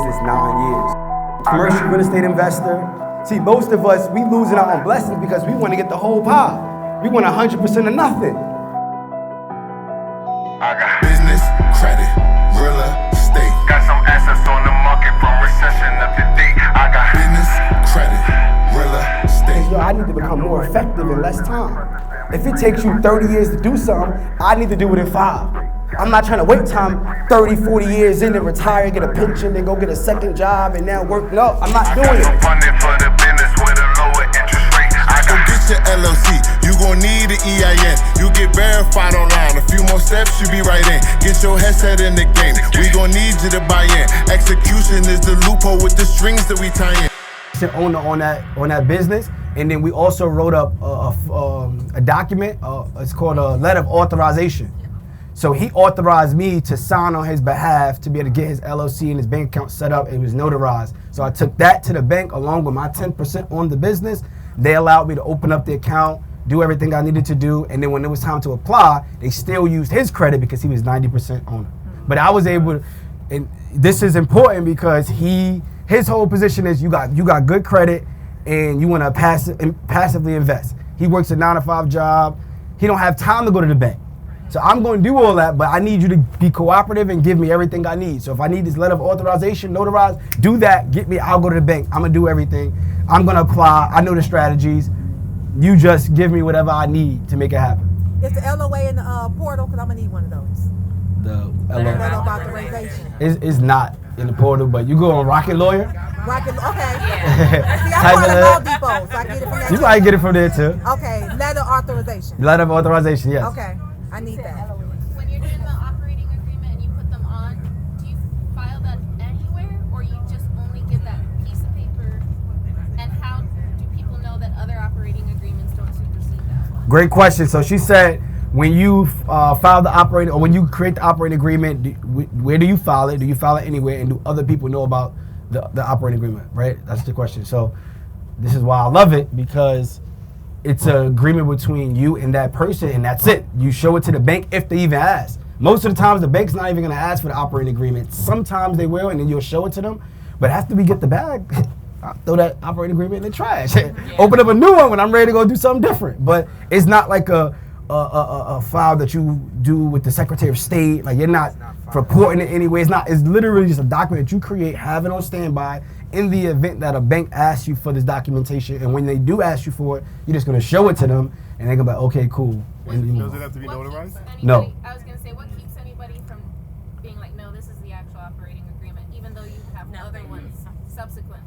business 9 years. Commercial real estate investor. See, most of us, we losing out on blessings because we want to get the whole pie. We want 100% of nothing. I got business, credit, real estate. Got some assets on the market from recession up to date. I got business, credit, real estate. Yo, I need to become more effective in less time. If it takes you 30 years to do something, I need to do it in 5. I'm not trying to wait time 30, 40 years in to retire, get a pension, then go get a second job and now work. No, I'm not doing it. Funding for the business with a lower interest rate. I go get your LLC. You gon' need an EIN. You get verified online. A few more steps, you be right in. Get your headset in the game. We gon' need you to buy in. Execution is the loophole with the strings that we tie in. Owner on that business, and then we also wrote up a document. It's called a letter of authorization. So he authorized me to sign on his behalf to be able to get his LLC and his bank account set up. It was notarized. So I took that to the bank along with my 10% on the business. They allowed me to open up the account, do everything I needed to do, and then when it was time to apply, they still used his credit because he was 90% owner. But I was able to, and this is important because his whole position is you got good credit and you want to passively invest. He works a 9-to-5 job. He don't have time to go to the bank. So I'm going to do all that, but I need you to be cooperative and give me everything I need. So if I need this letter of authorization notarized, do that, get me, I'll go to the bank. I'm going to do everything. I'm going to apply. I know the strategies. You just give me whatever I need to make it happen. Is the LOA in the portal? Because I'm going to need one of those. The Letter of authorization. It's not in the portal, but you go on Rocket Lawyer. Rocket, okay. See, I'm part of Law Depot, so I get it from that. You might get it from there too. Okay, letter of authorization. Letter of authorization, yes. Okay, I need that. When you're doing the operating agreement and you put them on, do you file that anywhere, or you just only get that piece of paper? And how do people know that other operating agreements don't supersede that? Great question. So she said, when you file the operating, or when you create the operating agreement, where do you file it? Do you file it anywhere? And do other people know about the operating agreement, right? That's the question. So this is why I love it, because it's an agreement between you and that person, and that's it. You show it to the bank if they even ask. Most of the times, the bank's not even going to ask for the operating agreement. Sometimes they will, and then you'll show it to them. But after we get the bag, I'll throw that operating agreement in the trash. Open up a new one when I'm ready to go do something different. But it's not like a file that you do with the Secretary of State. Like, you're not reporting it anyway. It's literally just a document that you create, have it on standby in the event that a bank asks you for this documentation. And when they do ask you for it, you're just going to show it to them, and they're going to be like, okay, cool. And, does it have to be notarized? No. I was going to say, what keeps anybody from being like, no, this is the actual operating agreement, even though you have other ones subsequent?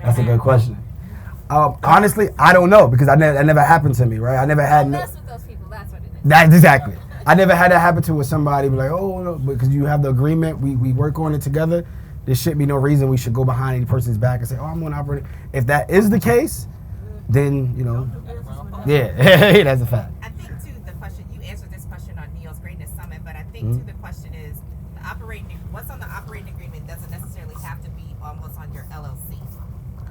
That's a good question. Honestly, I don't know, because that never happened to me, right? I never had. Mess with those people. That's what it is. That's exactly. I never had that happen to with somebody. Be like, oh no, because you have the agreement, we work on it together. There should be no reason we should go behind any person's back and say, oh, I'm going to operate. If that is the case, then yeah, that's a fact. I think too the question you answered this question on Neil's Greatness Summit, but I think too the question is what's on the operating agreement doesn't necessarily have to be almost on your LLC.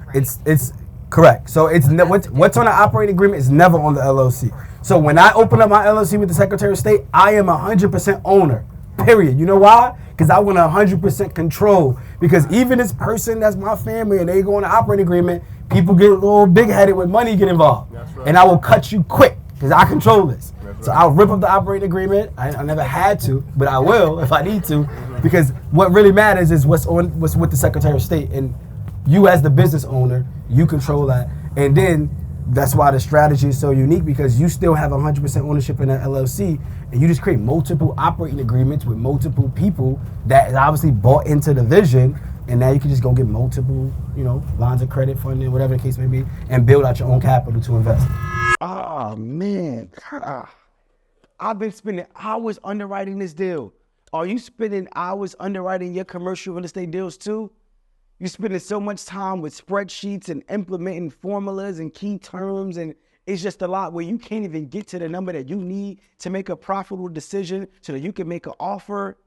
Right? It's correct. So it's what's on the operating agreement is never on the LLC. So when I open up my LLC with the Secretary of State, I am 100% owner. Period. You know why? Because I want 100% control. Because even this person that's my family and they go on the operating agreement, people get a little big-headed when money get involved. That's right. And I will cut you quick because I control this. That's so right. I'll rip up the operating agreement. I never had to, but I will if I need to. Because what really matters is what's with the Secretary of State. And you as the business owner, you control that. And then that's why the strategy is so unique, because you still have 100% ownership in that LLC, and you just create multiple operating agreements with multiple people that is obviously bought into the vision, and now you can just go get multiple, lines of credit, funding, whatever the case may be, and build out your own capital to invest. Oh man, I've been spending hours underwriting this deal. Are you spending hours underwriting your commercial real estate deals too? You're spending so much time with spreadsheets and implementing formulas and key terms, and it's just a lot where you can't even get to the number that you need to make a profitable decision so that you can make an offer.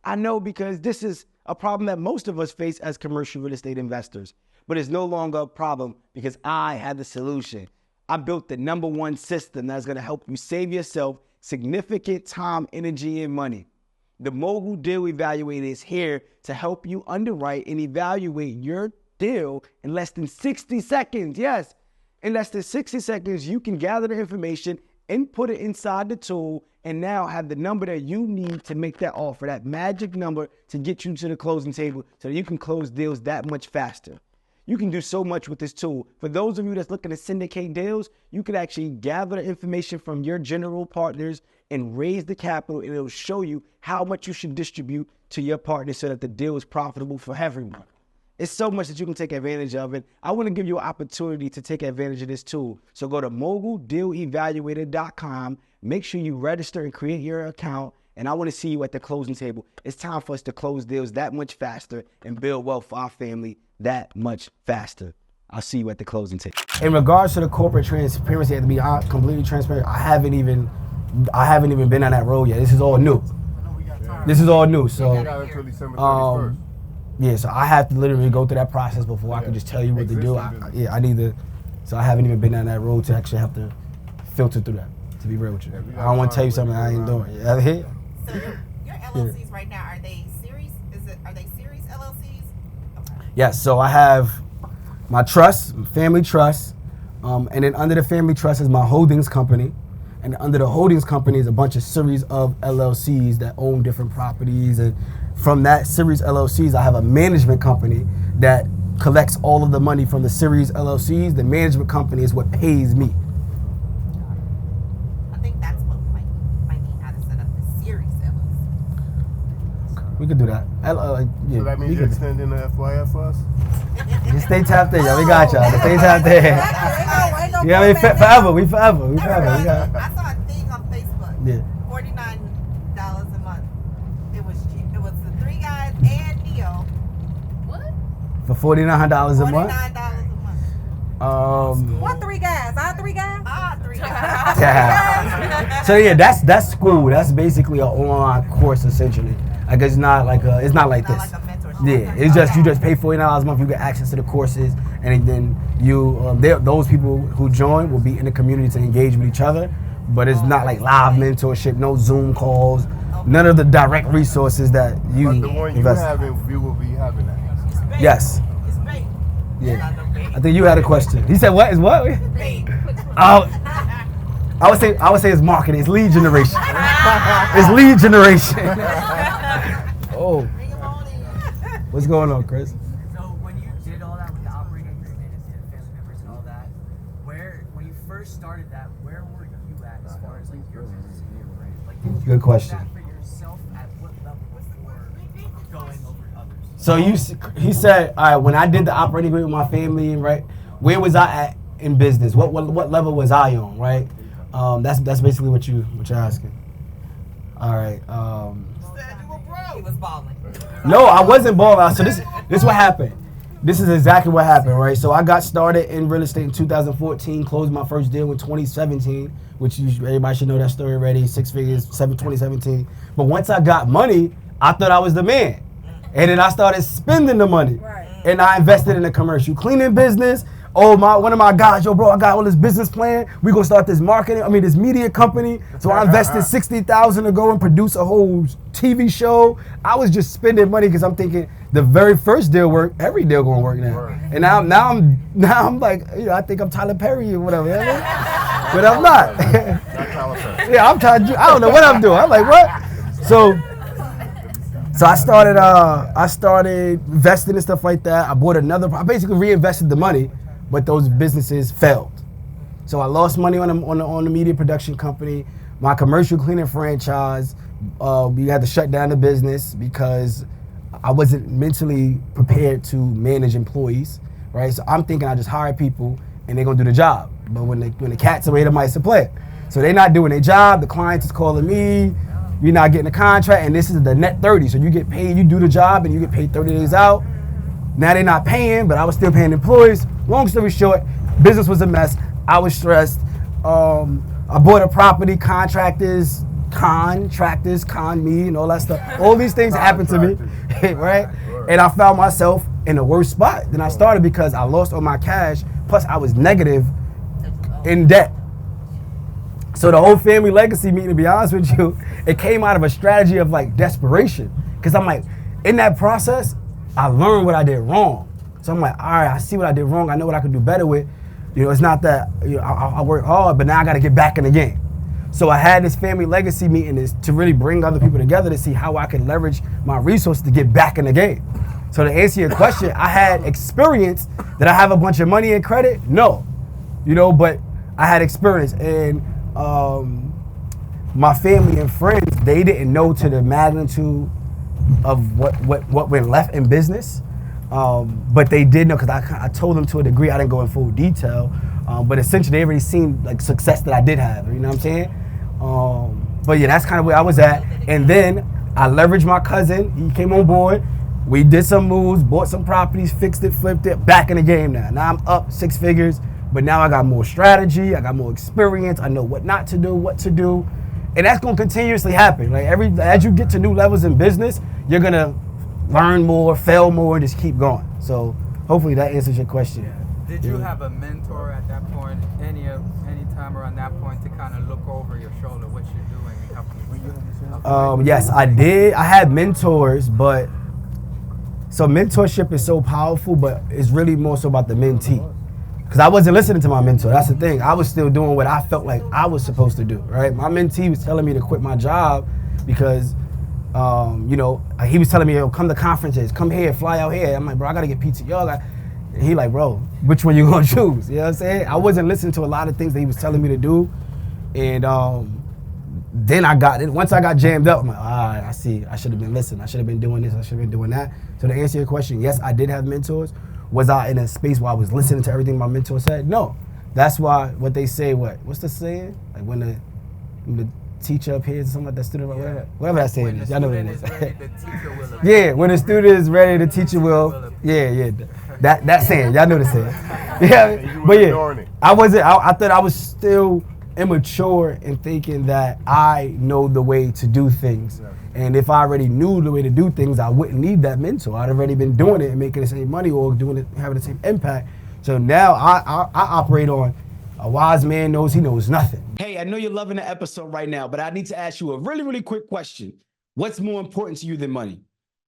I know, because this is a problem that most of us face as commercial real estate investors, but it's no longer a problem because I had the solution. I built the #1 system that's going to help you save yourself significant time, energy, and money. The Mogul Deal Evaluator is here to help you underwrite and evaluate your deal in less than 60 seconds. Yes, in less than 60 seconds, you can gather the information, input it inside the tool, and now have the number that you need to make that offer, that magic number to get you to the closing table so that you can close deals that much faster. You can do so much with this tool. For those of you that's looking to syndicate deals, you can actually gather the information from your general partners and raise the capital, and it'll show you how much you should distribute to your partners so that the deal is profitable for everyone. It's so much that you can take advantage of it. I want to give you an opportunity to take advantage of this tool. So go to moguldealevaluator.com. Make sure you register and create your account. And I want to see you at the closing table. It's time for us to close deals that much faster and build wealth for our family that much faster. I'll see you at the closing table. In regards to the corporate transparency, to be completely transparent, I haven't even been on that road yet. This is all new. This is all new. So, yeah, so I have to literally go through that process before I can just tell you what to do. So I haven't even been down that road to actually have to filter through that, to be real with you. I don't want to tell you something I ain't doing. So your LLCs right now, are they series LLCs? Okay. Yes, so I have my trust, family trust, and then under the family trust is my holdings company. And under the holdings company is a bunch of series of LLCs that own different properties. And from that series LLCs, I have a management company that collects all of the money from the series LLCs. The management company is what pays me. I think that's what might be how to set up the series LLC. We could do that. So that means you're extending the FYF for us? Just stay tapped in, y'all. We got y'all. Just stay tapped in. Yeah, I mean, forever. We forever. We forever. We got. I saw a thing on Facebook. Yeah. $49 a month. It was cheap. It was the three guys and Neo. What? For $49 a month. $49 a month. What three guys? Our three guys? Three guys. Yeah. So yeah, that's school. That's basically an online course essentially. Like it's not like this. Not like a mentorship. Yeah, it's just you just pay $49 a month. You get access to the courses, and then you those people who join will be in the community to engage with each other. But it's not like live mentorship, no Zoom calls, none of the direct resources that you But the one you invest. you will be having that. Yes. It's bait. Yeah. I think you had a question. He said, "What is what?" Bait. I would say it's marketing. It's lead generation. It's lead generation. Oh, what's going on, Chris? So when you did all that with the operating agreement and the family members and all that, when you first started that, where were you at as far as like your business and your brand? Like, did you Good question. do that for yourself at what level before going over to others? So he said, all right, when I did the operating agreement with my family, right, where was I at in business? What level was I on, right? That's basically what you're asking. All right. He was balling. No, I wasn't balling. So this what happened. This is exactly what happened, right? So I got started in real estate in 2014, closed my first deal in 2017, which everybody should know that story already, 6 figures, 2017. But once I got money, I thought I was the man. And then I started spending the money. Right. And I invested in a commercial cleaning business. One of my guys, yo, bro, I got all this business plan. We gonna start this this media company. So I invested $60,000 to go and produce a whole TV show. I was just spending money because I'm thinking the very first deal worked. Every deal gonna work now. And now I'm like, I think I'm Tyler Perry or whatever. You know what I mean? But I'm not. Yeah, I'm trying to. I don't know what I'm doing. I'm like, what? So I started investing and stuff like that. I basically reinvested the money. But those businesses failed. So I lost money on the media production company. My commercial cleaning franchise, we had to shut down the business because I wasn't mentally prepared to manage employees, right? So I'm thinking I just hire people and they're gonna do the job. But when the cat's away, the mice are playing. So they're not doing their job. The client is calling me. You're not getting a contract, and this is the net 30. So you get paid, you do the job, and you get paid 30 days out. Now they're not paying, but I was still paying employees. Long story short, business was a mess. I was stressed. I bought a property, contractors con me and all that stuff. All these things happened to me, right? And I found myself in a worse spot than I started because I lost all my cash. Plus I was negative in debt. So the whole family legacy meeting, to be honest with you, it came out of a strategy of like desperation. Because I'm like, in that process, I learned what I did wrong. So I'm like, all right, I see what I did wrong. I know what I could do better with. You know, it's not that I work hard, but now I got to get back in the game. So I had this family legacy meeting is to really bring other people together to see how I can leverage my resources to get back in the game. So to answer your question, I had experience. Did I have a bunch of money and credit? No. You know, but I had experience. And my family and friends, they didn't know to the magnitude of what went left in business. But they did know, because I told them to a degree. I didn't go in full detail. But essentially, they already seen like success that I did have. You know what I'm saying? But yeah, that's kind of where I was at. And then I leveraged my cousin. He came on board. We did some moves, bought some properties, fixed it, flipped it, back in the game now. Now I'm up 6 figures, but now I got more strategy. I got more experience. I know what not to do, what to do. And that's going to continuously happen. Like as you get to new levels in business, you're going to learn more, fail more, and just keep going. So hopefully that answers your question. Yeah. Did you have a mentor at that point, any time around that point, to kind of look over your shoulder what you're doing and help you? Yes, I did. I had mentors, but so mentorship is so powerful, but it's really more so about the mentee. Because I wasn't listening to my mentor. That's the thing. I was still doing what I felt like I was supposed to do, right? My mentee was telling me to quit my job because, you know, he was telling me, yo, come to conferences, come here, fly out here. I'm like, bro, I got to get PTO. And he like, bro, which one you gonna choose? You know what I'm saying? I wasn't listening to a lot of things that he was telling me to do. And then I got it. Once I got jammed up, I'm like, all right, I see. I should have been listening. I should have been doing this. I should have been doing that. So to answer your question, yes, I did have mentors. Was I in a space where I was listening to everything my mentor said? No. That's why what they say, what's the saying? Like when the teacher appears or something like that, student, yeah. whatever that saying is. Y'all know what it is. Yeah, when the student is ready, the teacher will. Yeah. That saying, y'all know the saying. Yeah, but yeah, I wasn't. I thought I was still immature in thinking that I know the way to do things, and if I already knew the way to do things, I wouldn't need that mentor. I'd already been doing it and making the same money or doing it, having the same impact. So now I operate on a wise man knows he knows nothing. Hey, I know you're loving the episode right now, but I need to ask you a really, really quick question. What's more important to you than money?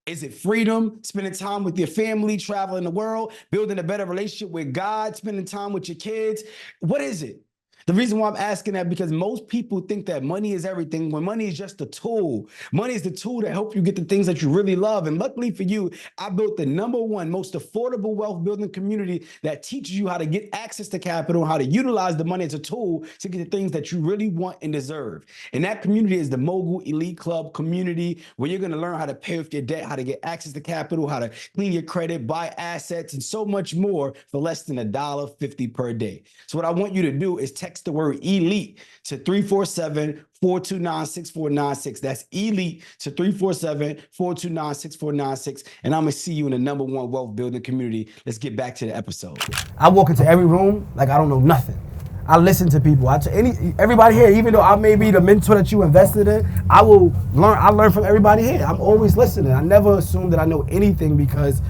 Is it freedom, spending time with your family, traveling the world, building a better relationship with God, spending time with your kids? What is it? The reason why I'm asking that, because most people think that money is everything when money is just a tool. Money is the tool to help you get the things that you really love. And luckily for you, I built the #1 most affordable wealth building community that teaches you how to get access to capital, how to utilize the money as a tool to get the things that you really want and deserve. And that community is the Mogul Elite Club community, where you're going to learn how to pay off your debt, how to get access to capital, how to clean your credit, buy assets, and so much more for less than $1.50 per day. So what I want you to do is text the word ELITE to 347-429-6496. That's ELITE to 347-429-6496. And I'm going to see you in the #1 wealth building community. Let's get back to the episode. I walk into every room like I don't know nothing. I listen to people. Everybody here, even though I may be the mentor that you invested in, I learn from everybody here. I'm always listening. I never assume that I know anything, because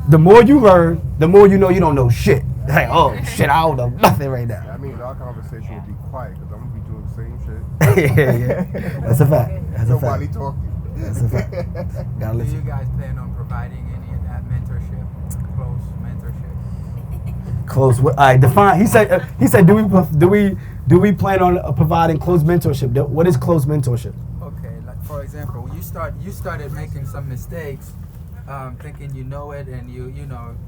the more you learn, the more you know you don't know shit. Like, oh shit, I don't know nothing right now. I mean, our conversation will be quiet because I'm gonna be doing the same shit. yeah. That's a fact. Nobody talking. That's a fact. Gotta Do listen. you guys plan on providing any of that mentorship, close mentorship? Close. All right, define. He said. Do we plan on providing close mentorship? What is close mentorship? Okay, like for example, you started making some mistakes. Thinking you know it, and you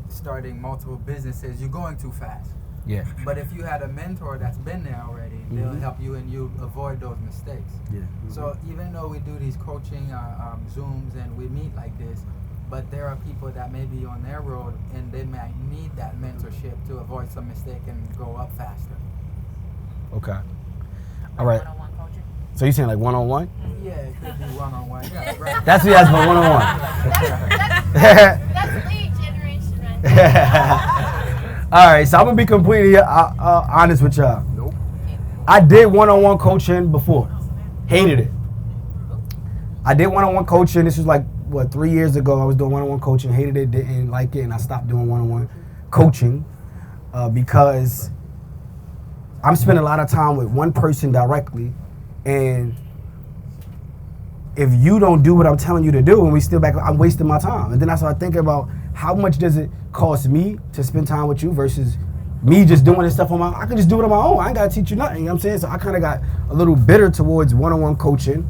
starting multiple businesses, you're going too fast. Yeah. But if you had a mentor that's been there already, they'll help you and you avoid those mistakes. Yeah. So even though we do these coaching Zooms and we meet like this, but there are people that may be on their road and they might need that mentorship to avoid some mistake and go up faster. Okay. All right. One-on-one coaching. So you're saying like one-on-one? Yeah, it could be one-on-one. Yeah, right. That's what he asked for, one-on-one. That's lead generation right there. All right, so I'm gonna be completely honest with y'all. Nope. I did one-on-one coaching before. Hated it. I did one-on-one coaching. This was like, 3 years ago. I was doing one-on-one coaching. Hated it, didn't like it, and I stopped doing one-on-one coaching because I'm spending a lot of time with one person directly, and if you don't do what I'm telling you to do, and we still back, I'm wasting my time. And then that's what I think about, how much does it cost me to spend time with you versus me just doing this stuff on my own. I can just do it on my own. I ain't got to teach you nothing, you know what I'm saying? So I kind of got a little bitter towards one-on-one coaching,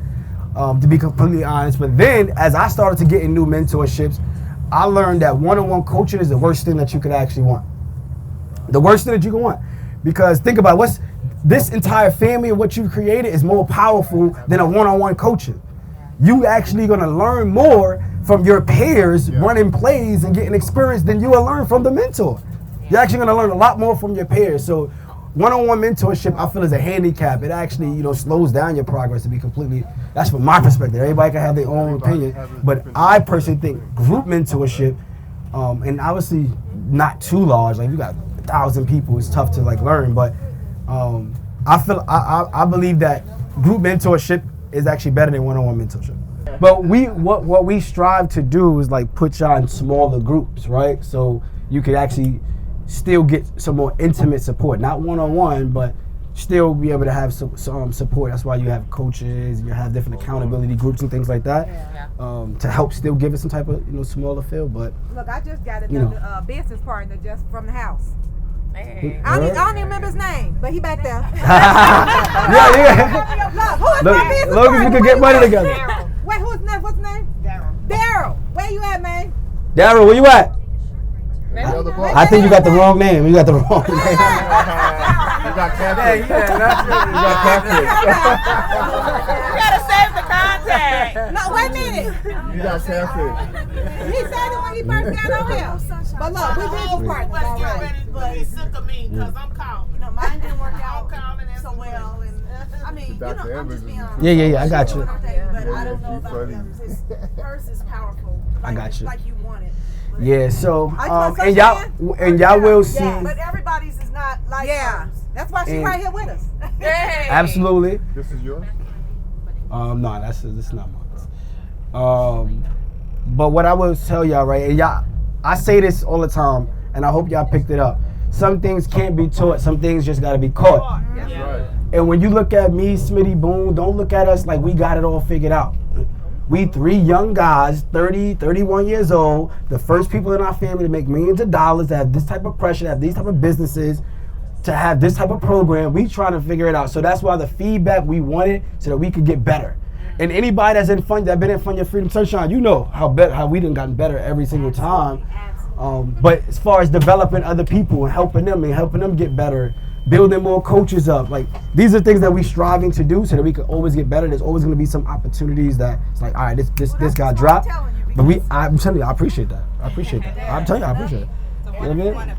to be completely honest. But then as I started to get in new mentorships, I learned that one-on-one coaching is the worst thing that you could actually want. The worst thing that you can want. Because think about it, this entire family of what you've created is more powerful than a one-on-one coaching. You actually gonna learn more from your peers running plays and getting experience than you will learn from the mentor. You're actually gonna learn a lot more from your peers. So one-on-one mentorship, I feel, is a handicap. It actually, slows down your progress, to be completely, that's from my perspective. Everybody can have their own opinion. But I personally think group mentorship, and obviously not too large, like you got 1,000 people, it's tough to learn, but I believe that group mentorship is actually better than one-on-one mentorship. But what we strive to do is put y'all in smaller groups, right? So you could actually still get some more intimate support, not one-on-one, but still be able to have some support. That's why you have coaches, you have different accountability groups and things like that, to help still give it some type of smaller feel. But look, I just got another business partner just from the house. Hey. I don't even remember his name, but he back there. Look, as long as we can get money together. Wait, what's his name? Daryl. Where you at, man? Daryl, where you at? I think you got the wrong name. You got the wrong name. You got catfish. You got catfish. You gotta save the contact. No, wait a minute. You got catfish. He said it when he first got on here. But look, we business partners, all right. But he's sick of me because I'm calm. Mine didn't work out calm and so well, and I mean, I'm just being honest. Yeah, I got you. But I don't know about the others. Hers is powerful. I got you. Like you want it. Yeah, so and y'all will see. But everybody's is not like hers. That's why she's right here with us. Hey. Absolutely. This is yours? No, this is not mine. But what I will tell y'all, right, and I say this all the time, and I hope y'all picked it up. Some things can't be taught. Some things just gotta be caught. That's right. And when you look at me, Smitty Boone, don't look at us like we got it all figured out. We 3 young guys, 30, 31 years old, the first people in our family to make millions of dollars, to have this type of pressure, to have these type of businesses, to have this type of program. We trying to figure it out. So that's why the feedback we wanted, so that we could get better. And anybody that's been in Fund Your Freedom Sunshine, you know how we done gotten better every single time. But as far as developing other people and helping them get better, building more coaches up, these are things that we striving to do so that we can always get better. There's always going to be some opportunities that it's all right, this got dropped. But I'm telling you, I appreciate that. I'm telling you, I appreciate it. So You know what what I do you mean? want to